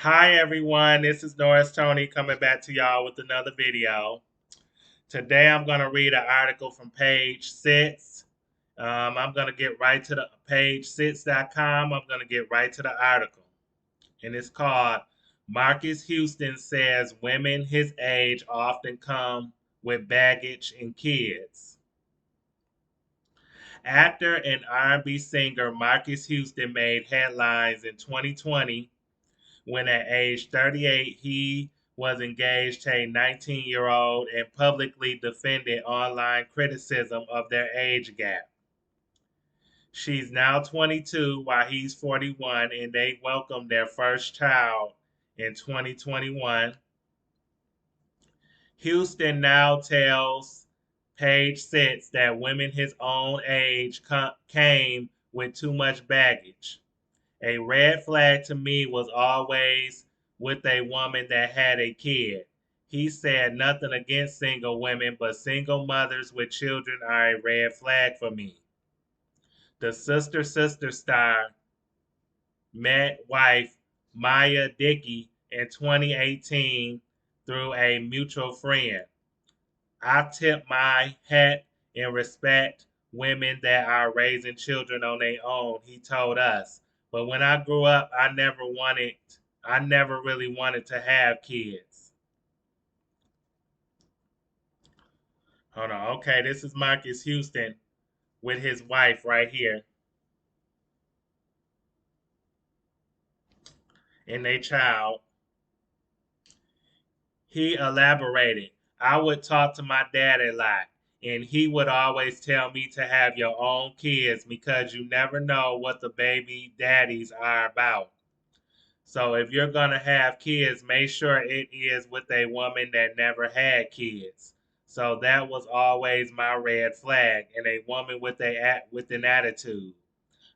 Hi everyone, this is Norris Tony coming back to y'all with another video. Today I'm going to read an article from page 6. I'm going to get right to the page6.com. I'm going to get right to the article. And it's called Marques Houston Says Women His Age Often Come with Baggage and Kids. Actor and R&B singer Marques Houston made headlines in 2020 when at age 38 he was engaged to a 19-year-old and publicly defended online criticism of their age gap. She's now 22 while he's 41, and they welcomed their first child in 2021. Houston now tells Page Six that women his own age came with too much baggage. A red flag to me was always with a woman that had a kid. He said nothing against single women, but single mothers with children are a red flag for me. The Sister star met wife Maya Dickey in 2018 through a mutual friend. I tip my hat and respect women that are raising children on their own, he told us. But when I grew up, I never really wanted to have kids. Hold on. Okay, this is Marques Houston with his wife right here and their child. He elaborated, I would talk to my dad a lot, and he would always tell me to have your own kids because you never know what the baby daddies are about. So if you're going to have kids, make sure it is with a woman that never had kids. So that was always my red flag, and a woman with an attitude.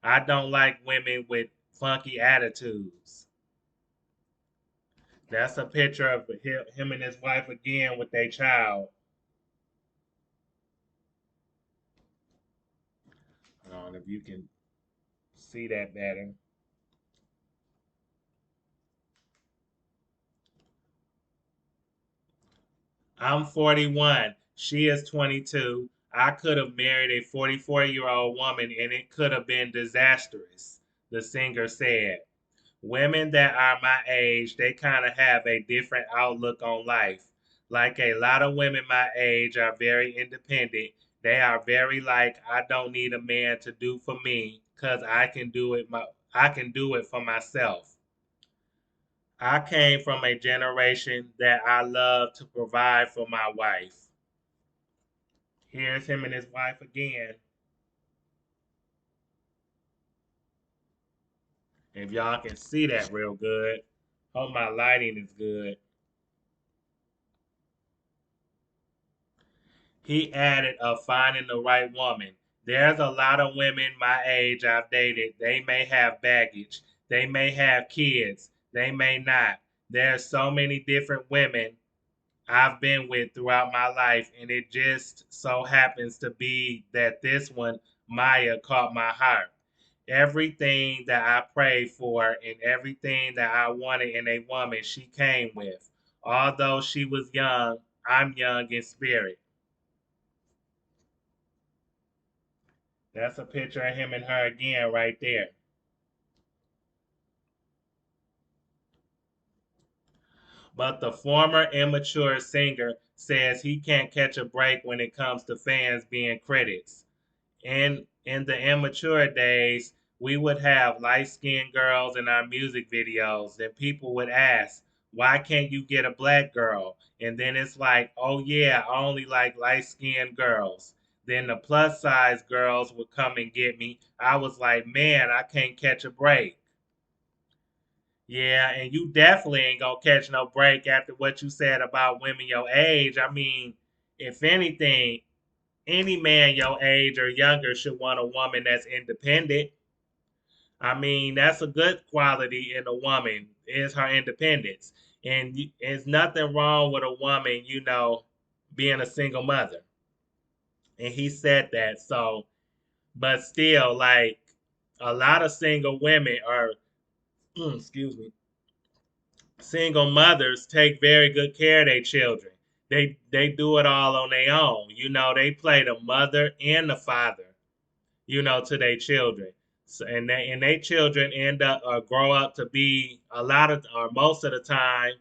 I don't like women with funky attitudes. That's a picture of him and his wife again with their child. I don't know if you can see that better. I'm 41. She is 22. I could have married a 44-year-old woman and it could have been disastrous, the singer said. Women that are my age, they kind of have a different outlook on life. Like a lot of women my age are very independent. They are very like, I don't need a man to do for me because I can do it for myself. I came from a generation that I love to provide for my wife. Here's him and his wife again. If y'all can see that real good. Hope my lighting is good. He added of finding the right woman. There's a lot of women my age I've dated. They may have baggage. They may have kids. They may not. There's so many different women I've been with throughout my life, and it just so happens to be that this one, Maya, caught my heart. Everything that I prayed for and everything that I wanted in a woman, she came with. Although she was young, I'm young in spirit. That's a picture of him and her again right there. But the former immature singer says he can't catch a break when it comes to fans being critics. In the immature days, we would have light skinned girls in our music videos, and people would ask, why can't you get a black girl? And then it's like, oh yeah, I only like light skinned girls. Then the plus size girls would come and get me. I was like, man, I can't catch a break. Yeah, and you definitely ain't gonna catch no break after what you said about women your age. I mean, if anything, any man your age or younger should want a woman that's independent. I mean, that's a good quality in a woman is her independence. And there's nothing wrong with a woman, being a single mother. And he said that. So, but still, like a lot of single women are, excuse me, single mothers take very good care of their children. They do it all on their own. They play the mother and the father, to their children. So, and they children end up or grow up to be a lot of or most of the time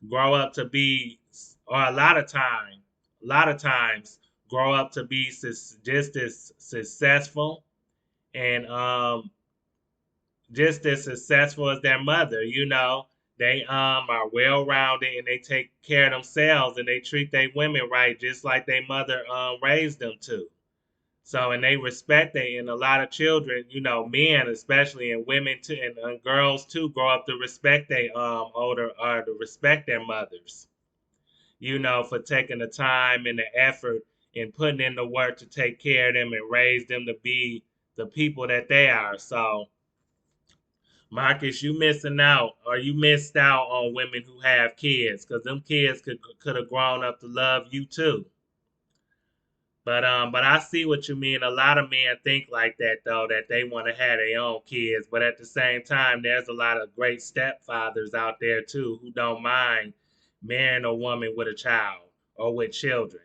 grow up to be or a lot of times grow up to be just as successful and just as successful as their mother. They are well rounded and they take care of themselves and they treat their women right just like their mother raised them to. So and they respect they and a lot of children, men especially and women too and girls too grow up to respect their older or to respect their mothers. For taking the time and the effort and putting in the work to take care of them and raise them to be the people that they are. So Marcus, you missing out, or you missed out on women who have kids, because them kids could have grown up to love you too. But I see what you mean. A lot of men think like that though, that they want to have their own kids. But at the same time, there's a lot of great stepfathers out there too who don't mind marrying a woman with a child or with children.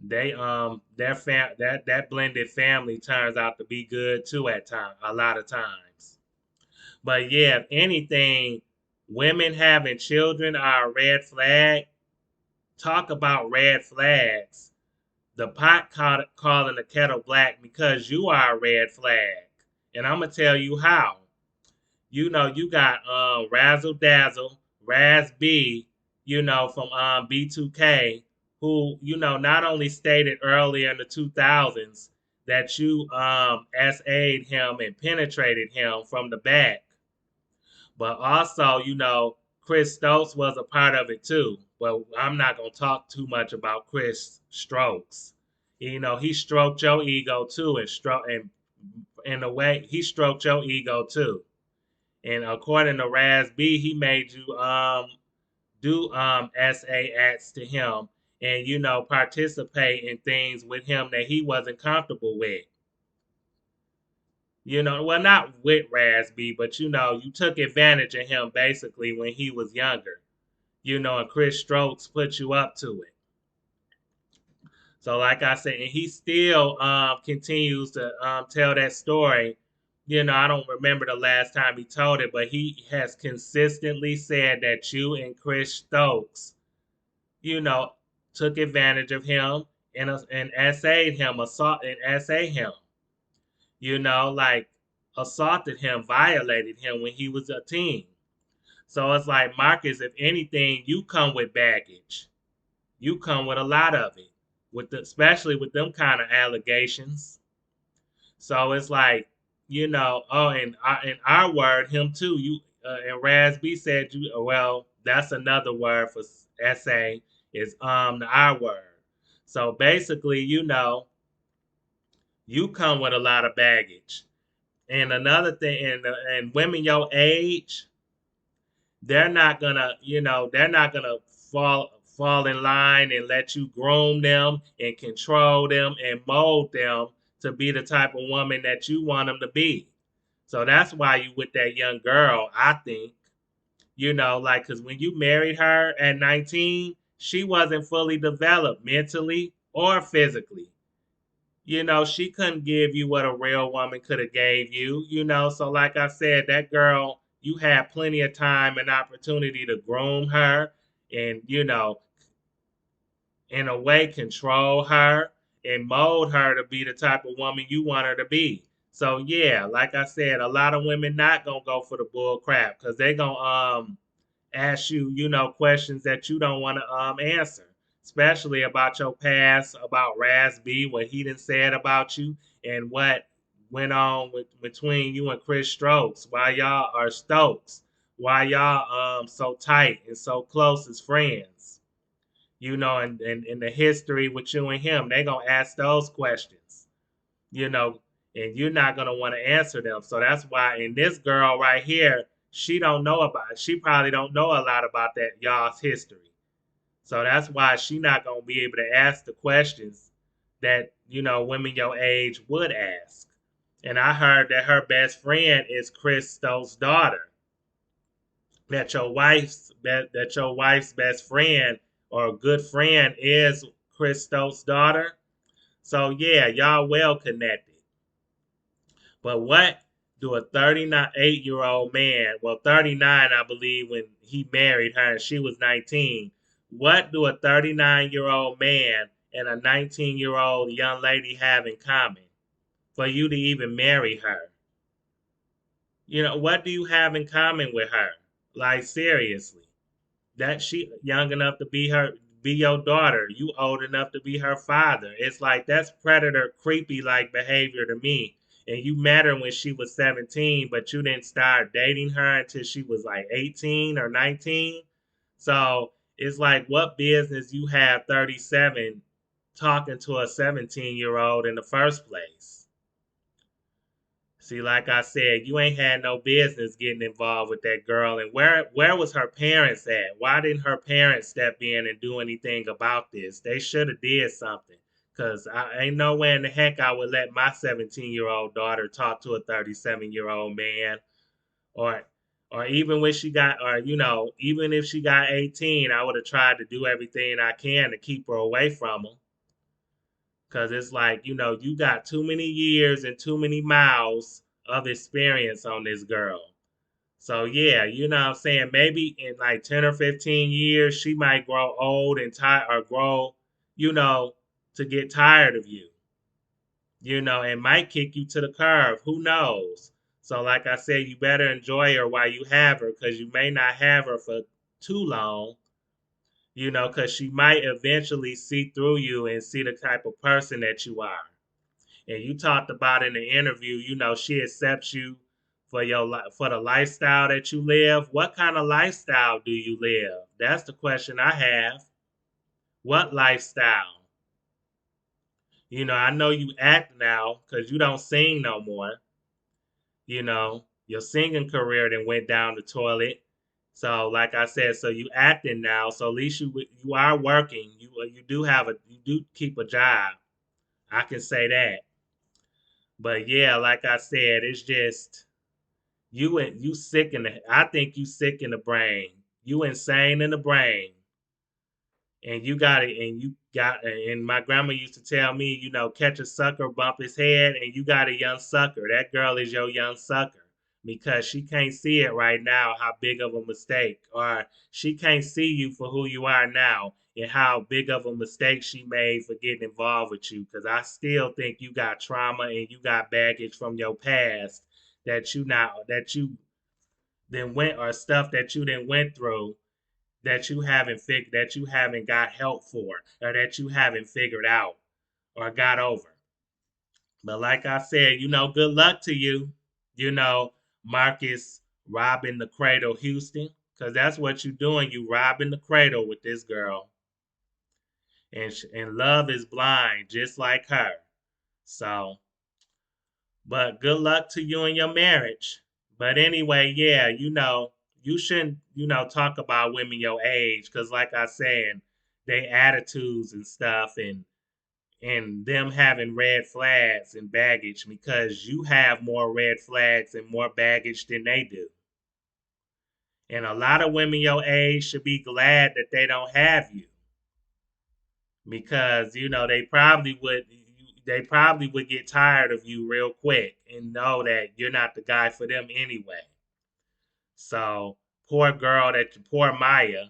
That blended family turns out to be good too at times, a lot of times. But yeah, if anything, women having children are a red flag. Talk about red flags. The pot calling the kettle black because you are a red flag. And I'm gonna tell you how. You got Razzle Dazzle, Raz B, from B2K, who, not only stated earlier in the 2000s that you SA'd him and penetrated him from the back, but also, Chris Stokes was a part of it too. But I'm not gonna talk too much about Chris Strokes. He stroked your ego too, and in a way, he stroked your ego too. And according to Raz B, he made you do SA acts to him, and participate in things with him that he wasn't comfortable with. Well, not with Rasby, but you took advantage of him basically when he was younger. And Chris Strokes put you up to it. So, like I said, and he still continues to tell that story. I don't remember the last time he told it, but he has consistently said that you and Chris Stokes, you know, took advantage of him and essayed him, essayed him. Like assaulted him, violated him when he was a teen. So it's like, Marcus, if anything, you come with baggage. You come with a lot of it, especially with them kind of allegations. So it's like, oh, and in our word, him too. And Rasby said you. Well, that's another word for essay is the our word. So basically, you come with a lot of baggage. And another thing, and women your age, they're not gonna fall in line and let you groom them and control them and mold them to be the type of woman that you want them to be. So that's why you with that young girl, I think. Like, because when you married her at 19, she wasn't fully developed mentally or physically. She couldn't give you what a real woman could have gave you, So like I said, that girl, you had plenty of time and opportunity to groom her and, in a way control her and mold her to be the type of woman you want her to be. So yeah, like I said, a lot of women not gonna go for the bull crap because they gonna ask you, questions that you don't want to answer, especially about your past, about Raz B, what he done said about you, and what went on between you and Chris Stokes, why y'all are Stokes, why y'all so tight and so close as friends, and in the history with you and him, they gonna ask those questions, you know, and you're not gonna want to answer them. So that's why in this girl right here, she don't know about it. She probably don't know a lot about that y'all's history. So that's why she not gonna be able to ask the questions that women your age would ask. And I heard that her best friend is Chris Stokes' daughter. that your wife's best friend or good friend is Christos' daughter. So yeah, y'all well connected. But what do a 38-year-old man, well 39 I believe when he married her and she was 19, what do a 39-year-old man and a 19-year-old young lady have in common for you to even marry her? What do you have in common with her? Like seriously. That she young enough to be your daughter. You old enough to be her father. It's like that's predator creepy like behavior to me. And you met her when she was 17, but you didn't start dating her until she was like 18 or 19. So it's like what business you have 37 talking to a 17-year-old in the first place? See, like I said, you ain't had no business getting involved with that girl. And where was her parents at? Why didn't her parents step in and do anything about this? They should have did something. Cause I ain't no way in the heck I would let my 17-year-old daughter talk to a 37-year-old man, or or even when she got, or even if she got 18, I would have tried to do everything I can to keep her away from him. Cause it's like, you got too many years and too many miles of experience on this girl. So yeah, you know what I'm saying? Maybe in like 10 or 15 years, she might grow old and tired or grow, you know, to get tired of you, and might kick you to the curb. Who knows? So like I said, you better enjoy her while you have her because you may not have her for too long, because she might eventually see through you and see the type of person that you are. And you talked about in the interview, she accepts you for for the lifestyle that you live. What kind of lifestyle do you live? That's the question I have. What lifestyle? I know you act now because you don't sing no more. Your singing career then went down the toilet. So, like I said, so you acting now. So at least you are working. You do keep a job. I can say that. But yeah, like I said, it's just you sick in the. I think you sick in the brain. You insane in the brain, and you got it. And you got. And my grandma used to tell me, catch a sucker, bump his head, and you got a young sucker. That girl is your young sucker because she can't see it right now how big of a mistake, or she can't see you for who you are now and how big of a mistake she made for getting involved with you. Because I still think you got trauma and you got baggage from your past that you then went or stuff that you then went through that you haven't got help for or that you haven't figured out or got over. But like I said, good luck to you. Marcus robbing the cradle, Houston, because that's what you're doing. You robbing the cradle with this girl, and love is blind, just like her. So, but good luck to you in your marriage. But anyway, yeah, you shouldn't, talk about women your age, because like I said, they attitudes and stuff, and them having red flags and baggage because you have more red flags and more baggage than they do. And a lot of women your age should be glad that they don't have you because they probably would get tired of you real quick and know that you're not the guy for them anyway. So poor Maya,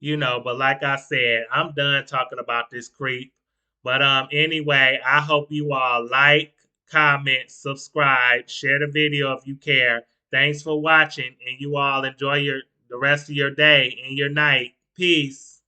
but like I said, I'm done talking about this creep. But anyway, I hope you all like, comment, subscribe, share the video if you care. Thanks for watching, and you all enjoy the rest of your day and your night. Peace.